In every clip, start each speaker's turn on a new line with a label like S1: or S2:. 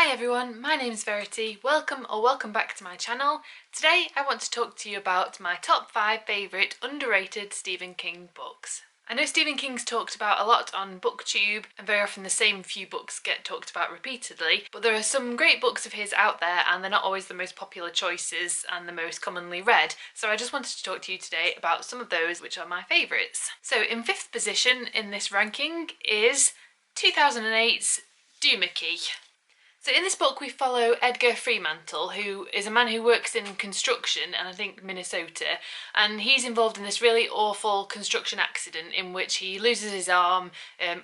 S1: Hi everyone, my name is Verity. Welcome back to my channel. Today I want to talk to you about my top 5 favourite underrated Stephen King books. I know Stephen King's talked about a lot on BookTube, and very often the same few books get talked about repeatedly, but there are some great books of his out there and they're not always the most popular choices and the most commonly read, so I just wanted to talk to you today about some of those which are my favourites. So in 5th position in this ranking is 2008's Doomickey. So in this book we follow Edgar Freemantle, who is a man who works in construction, and I think Minnesota, and he's involved in this really awful construction accident in which he loses his arm,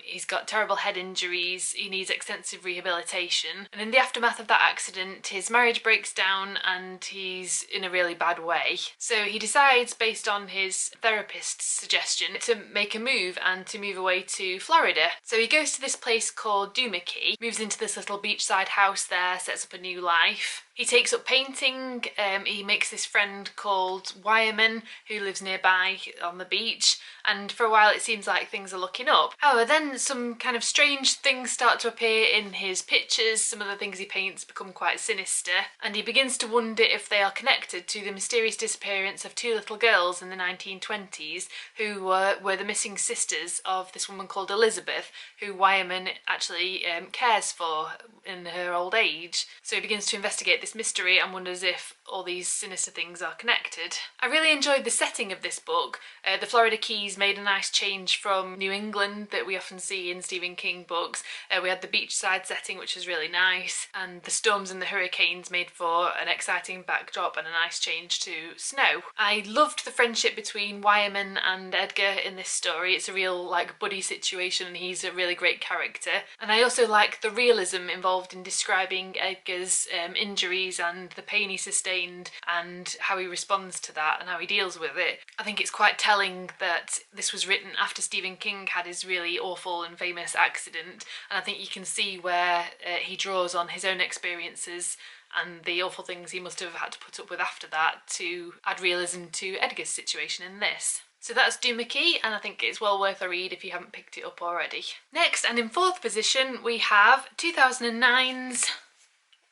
S1: he's got terrible head injuries, he needs extensive rehabilitation, and in the aftermath of that accident his marriage breaks down and he's in a really bad way. So he decides, based on his therapist's suggestion, to make a move and to move away to Florida. So he goes to this place called Doomickey, moves into this little beachside house there, sets up a new life. He takes up painting, he makes this friend called Wireman who lives nearby on the beach, and for a while it seems like things are looking up. However, then some kind of strange things start to appear in his pictures, some of the things he paints become quite sinister, and he begins to wonder if they are connected to the mysterious disappearance of 2 little girls in the 1920s who were the missing sisters of this woman called Elizabeth, who Wireman actually cares for in her old age. So he begins to investigate this mystery and wonders if all these sinister things are connected. I really enjoyed the setting of this book. The Florida Keys made a nice change from New England that we often see in Stephen King books. We had the beachside setting, which was really nice, and the storms and the hurricanes made for an exciting backdrop and a nice change to snow. I loved the friendship between Wireman and Edgar in this story. It's a real buddy situation and he's a really great character. And I also like the realism involved in describing Edgar's injuries and the pain he sustained and how he responds to that and how he deals with it. I think it's quite telling that this was written after Stephen King had his really awful and famous accident, and I think you can see where he draws on his own experiences and the awful things he must have had to put up with after that to add realism to Edgar's situation in this. So that's Doomickey, and I think it's well worth a read if you haven't picked it up already. Next, and in 4th position, we have 2009's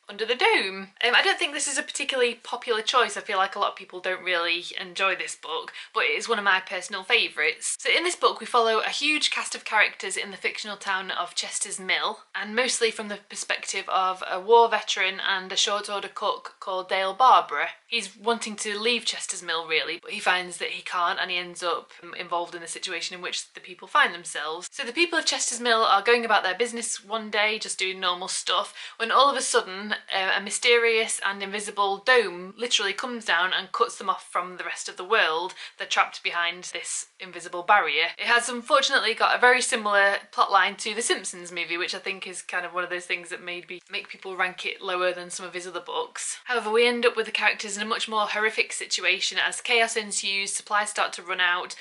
S1: Under the Dome. I don't think this is a particularly popular choice. I feel like a lot of people don't really enjoy this book, but it is one of my personal favourites. So in this book we follow a huge cast of characters in the fictional town of Chester's Mill, and mostly from the perspective of a war veteran and a short order cook called Dale Barbara. He's wanting to leave Chester's Mill really, but he finds that he can't, and he ends up involved in the situation in which the people find themselves. So the people of Chester's Mill are going about their business one day, just doing normal stuff, when all of a sudden a mysterious and invisible dome literally comes down and cuts them off from the rest of the world. They're trapped behind this invisible barrier. It has unfortunately got a very similar plotline to the Simpsons movie, which I think is kind of one of those things that maybe make people rank it lower than some of his other books. However, we end up with the characters in a much more horrific situation as chaos ensues, supplies start to run out,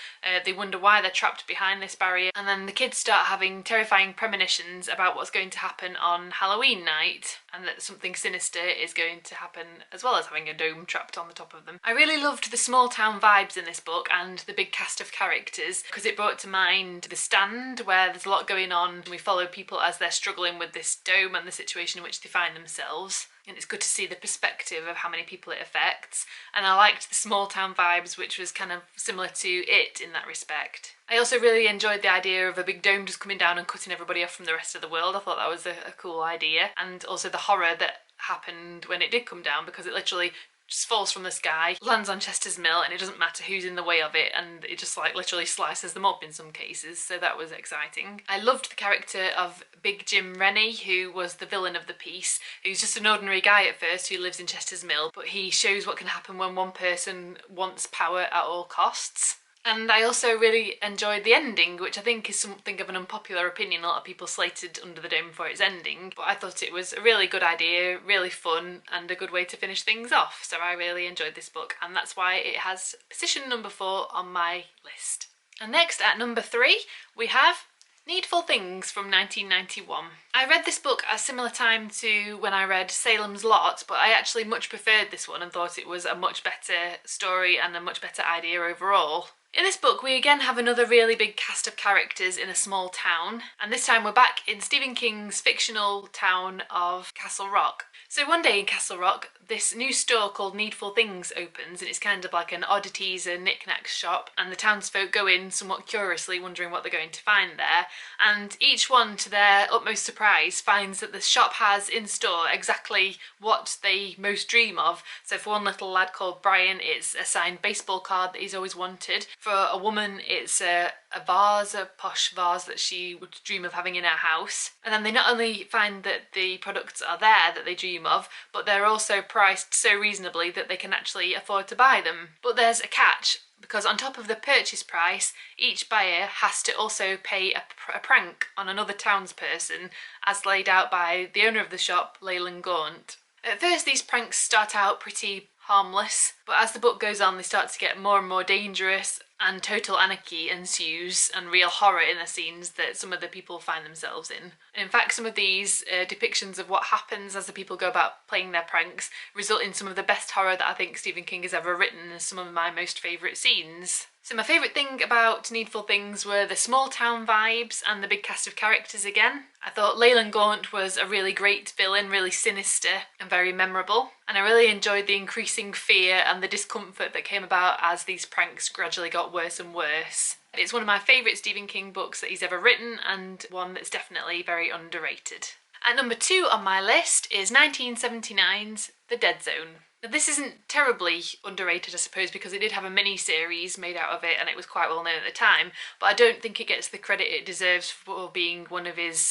S1: they wonder why they're trapped behind this barrier, and then the kids start having terrifying premonitions about what's going to happen on Halloween night, and that something sinister is going to happen as well as having a dome trapped on the top of them. I really loved the small town vibes in this book and the big cast of characters because it brought to mind The Stand, where there's a lot going on and we follow people as they're struggling with this dome and the situation in which they find themselves. And it's good to see the perspective of how many people it affects, and I liked the small town vibes, which was kind of similar to it in that respect. I also really enjoyed the idea of a big dome just coming down and cutting everybody off from the rest of the world. I thought that was a cool idea, and also the horror that happened when it did come down, because it literally just falls from the sky, lands on Chester's Mill, and it doesn't matter who's in the way of it, and it just literally slices them up in some cases, so that was exciting. I loved the character of Big Jim Rennie, who was the villain of the piece, who's just an ordinary guy at first who lives in Chester's Mill, but he shows what can happen when one person wants power at all costs. And I also really enjoyed the ending, which I think is something of an unpopular opinion. A lot of people slated Under the Dome for its ending, but I thought it was a really good idea, really fun, and a good way to finish things off. So I really enjoyed this book, and that's why it has position number 4 on my list. And next, at number 3, we have Needful Things from 1991. I read this book at a similar time to when I read Salem's Lot, but I actually much preferred this one and thought it was a much better story and a much better idea overall. In this book, we again have another really big cast of characters in a small town, and this time we're back in Stephen King's fictional town of Castle Rock. So one day in Castle Rock, this new store called Needful Things opens, and it's kind of like an oddities and knickknacks shop, and the townsfolk go in somewhat curiously, wondering what they're going to find there, and each one, to their utmost surprise, finds that the shop has in store exactly what they most dream of. So for one little lad called Brian, it's a signed baseball card that he's always wanted. For a woman, it's a vase, a posh vase that she would dream of having in her house. And then they not only find that the products are there that they dream of, but they're also priced so reasonably that they can actually afford to buy them. But there's a catch, because on top of the purchase price, each buyer has to also pay a prank on another townsperson, as laid out by the owner of the shop, Leyland Gaunt. At first, these pranks start out pretty harmless, but as the book goes on, they start to get more and more dangerous, and total anarchy ensues and real horror in the scenes that some of the people find themselves in. In fact, some of these depictions of what happens as the people go about playing their pranks result in some of the best horror that I think Stephen King has ever written, and some of my most favourite scenes. So my favourite thing about Needful Things were the small town vibes and the big cast of characters again. I thought Leyland Gaunt was a really great villain, really sinister and very memorable. And I really enjoyed the increasing fear and the discomfort that came about as these pranks gradually got worse and worse. It's one of my favourite Stephen King books that he's ever written, and one that's definitely very underrated. At number 2 on my list is 1979's The Dead Zone. Now, this isn't terribly underrated, I suppose, because it did have a mini-series made out of it and it was quite well known at the time, but I don't think it gets the credit it deserves for being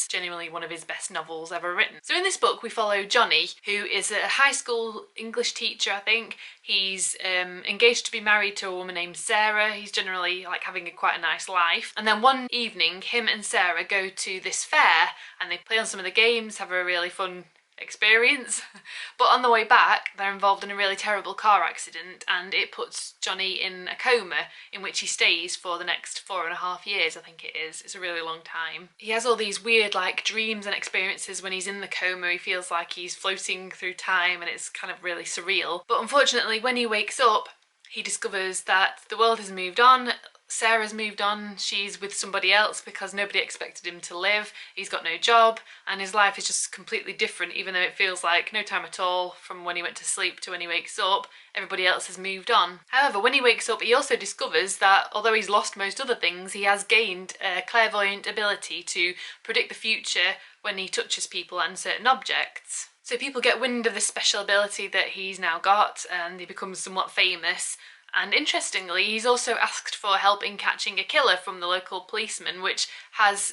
S1: genuinely one of his best novels ever written. So in this book we follow Johnny, who is a high school English teacher, I think. He's engaged to be married to a woman named Sarah. He's generally like having quite a nice life. And then one evening, him and Sarah go to this fair and they play on some of the games, have a really fun experience, but on the way back they're involved in a really terrible car accident, and it puts Johnny in a coma in which he stays for the next 4.5 years, I think it is. It's a really long time. He has all these weird like dreams and experiences when he's in the coma. He feels like he's floating through time and it's kind of really surreal, but unfortunately when he wakes up he discovers that the world has moved on. Sarah's moved on, she's with somebody else because nobody expected him to live, he's got no job, and his life is just completely different, even though it feels like no time at all from when he went to sleep to when he wakes up. Everybody else has moved on. However, when he wakes up he also discovers that although he's lost most other things, he has gained a clairvoyant ability to predict the future when he touches people and certain objects. So people get wind of this special ability that he's now got and he becomes somewhat famous. And interestingly, he's also asked for help in catching a killer from the local policeman, which has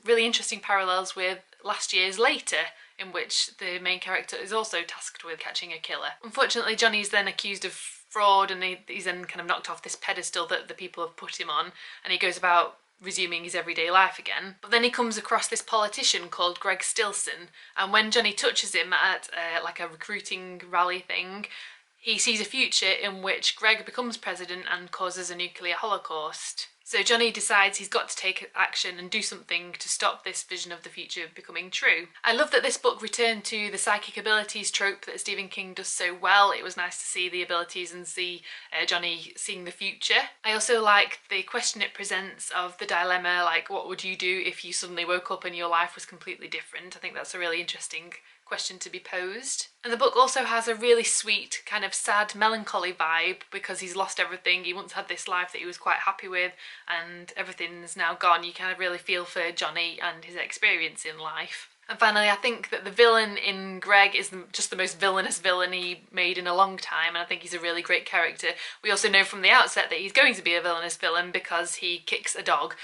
S1: really interesting parallels with last year's Later, in which the main character is also tasked with catching a killer. Unfortunately, Johnny's then accused of fraud, and he's then kind of knocked off this pedestal that the people have put him on, and he goes about resuming his everyday life again. But then he comes across this politician called Greg Stilson, and when Johnny touches him at like a recruiting rally thing, he sees a future in which Greg becomes president and causes a nuclear holocaust. So Johnny decides he's got to take action and do something to stop this vision of the future becoming true. I love that this book returned to the psychic abilities trope that Stephen King does so well. It was nice to see the abilities and see Johnny seeing the future. I also like the question it presents of the dilemma, like what would you do if you suddenly woke up and your life was completely different? I think that's a really interesting question to be posed. And the book also has a really sweet, kind of sad, melancholy vibe because he's lost everything. He once had this life that he was quite happy with and everything's now gone. You kind of really feel for Johnny and his experience in life. And finally, I think that the villain in Greg is just the most villainous villain he made in a long time, and I think he's a really great character. We also know from the outset that he's going to be a villainous villain because he kicks a dog.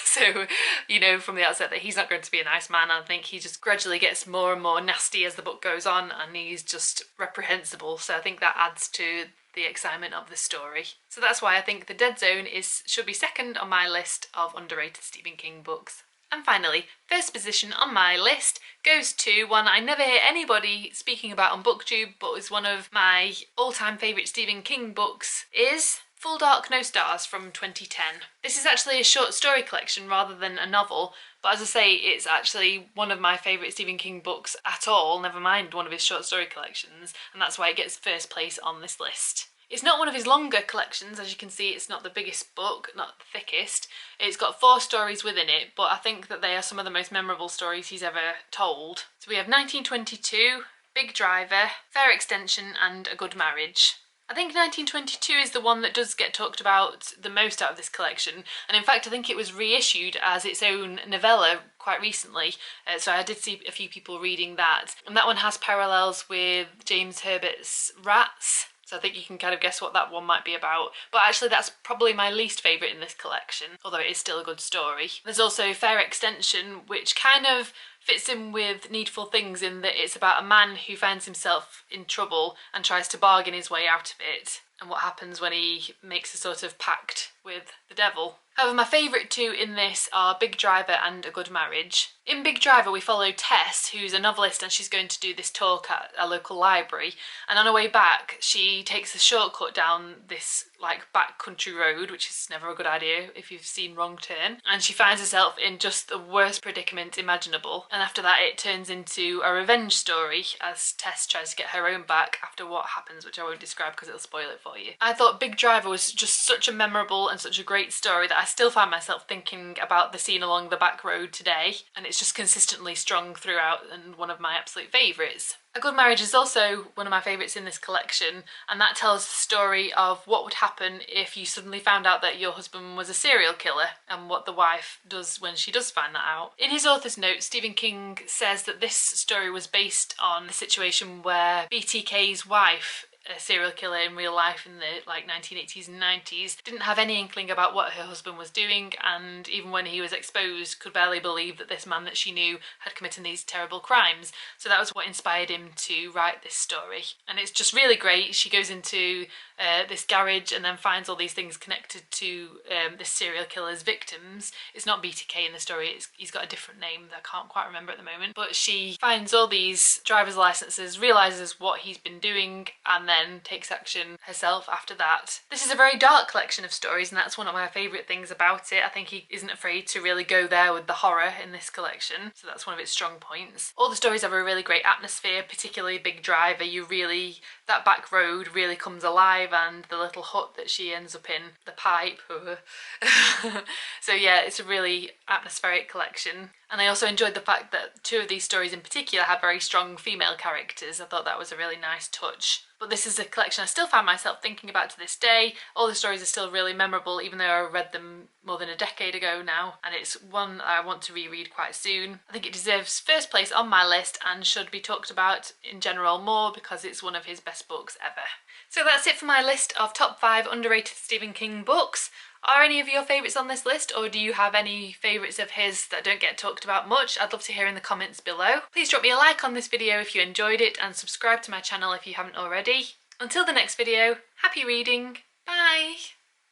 S1: So you know from the outset that he's not going to be a nice man. I think he just gradually gets more and more nasty as the book goes on, and he's just reprehensible. So I think that adds to the excitement of the story. So that's why I think The Dead Zone should be second on my list of underrated Stephen King books. And finally, first position on my list goes to one I never hear anybody speaking about on BookTube, but is one of my all-time favourite Stephen King books, is Full Dark No Stars from 2010. This is actually a short story collection rather than a novel, but as I say, it's actually one of my favourite Stephen King books at all, never mind one of his short story collections, and that's why it gets first place on this list. It's not one of his longer collections, as you can see. It's not the biggest book, not the thickest. It's got 4 stories within it, but I think that they are some of the most memorable stories he's ever told. So we have 1922, Big Driver, Fair Extension and A Good Marriage. I think 1922 is the one that does get talked about the most out of this collection, and in fact I think it was reissued as its own novella quite recently, so I did see a few people reading that, and that one has parallels with James Herbert's Rats, so I think you can kind of guess what that one might be about. But actually that's probably my least favourite in this collection, although it is still a good story. There's also Fair Extension, which kind of fits in with Needful Things in that it's about a man who finds himself in trouble and tries to bargain his way out of it, and what happens when he makes a sort of pact with the devil. However, my favourite 2 in this are Big Driver and A Good Marriage. In Big Driver we follow Tess, who's a novelist, and she's going to do this talk at a local library, and on her way back she takes a shortcut down this like back country road, which is never a good idea if you've seen Wrong Turn, and she finds herself in just the worst predicament imaginable, and after that it turns into a revenge story as Tess tries to get her own back after what happens, which I won't describe because it'll spoil it for you. I thought Big Driver was just such a memorable and such a great story that I still find myself thinking about the scene along the back road today, and it's just consistently strong throughout and one of my absolute favourites. A Good Marriage is also one of my favourites in this collection, and that tells the story of what would happen if you suddenly found out that your husband was a serial killer and what the wife does when she does find that out. In his author's note, Stephen King says that this story was based on the situation where BTK's wife, a serial killer in real life in the 1980s and 90s, didn't have any inkling about what her husband was doing, and even when he was exposed could barely believe that this man that she knew had committed these terrible crimes. So that was what inspired him to write this story, and it's just really great. She goes into this garage and then finds all these things connected to this serial killer's victims. It's not BTK in the story, he's got a different name that I can't quite remember at the moment, but she finds all these driver's licenses, realises what he's been doing, and then takes action herself after that. This is a very dark collection of stories, and that's one of my favourite things about it. I think he isn't afraid to really go there with the horror in this collection, so that's one of its strong points. All the stories have a really great atmosphere, particularly Big Driver. That back road really comes alive, and the little hut that she ends up in, the pipe. So yeah, it's a really atmospheric collection. And I also enjoyed the fact that 2 of these stories in particular have very strong female characters. I thought that was a really nice touch. But this is a collection I still find myself thinking about to this day. All the stories are still really memorable, even though I read them more than a decade ago now, and it's one I want to reread quite soon. I think it deserves first place on my list and should be talked about in general more because it's one of his best books ever. So that's it for my list of top 5 underrated Stephen King books. Are any of your favourites on this list, or do you have any favourites of his that don't get talked about much? I'd love to hear in the comments below. Please drop me a like on this video if you enjoyed it, and subscribe to my channel if you haven't already. Until the next video, happy reading, bye!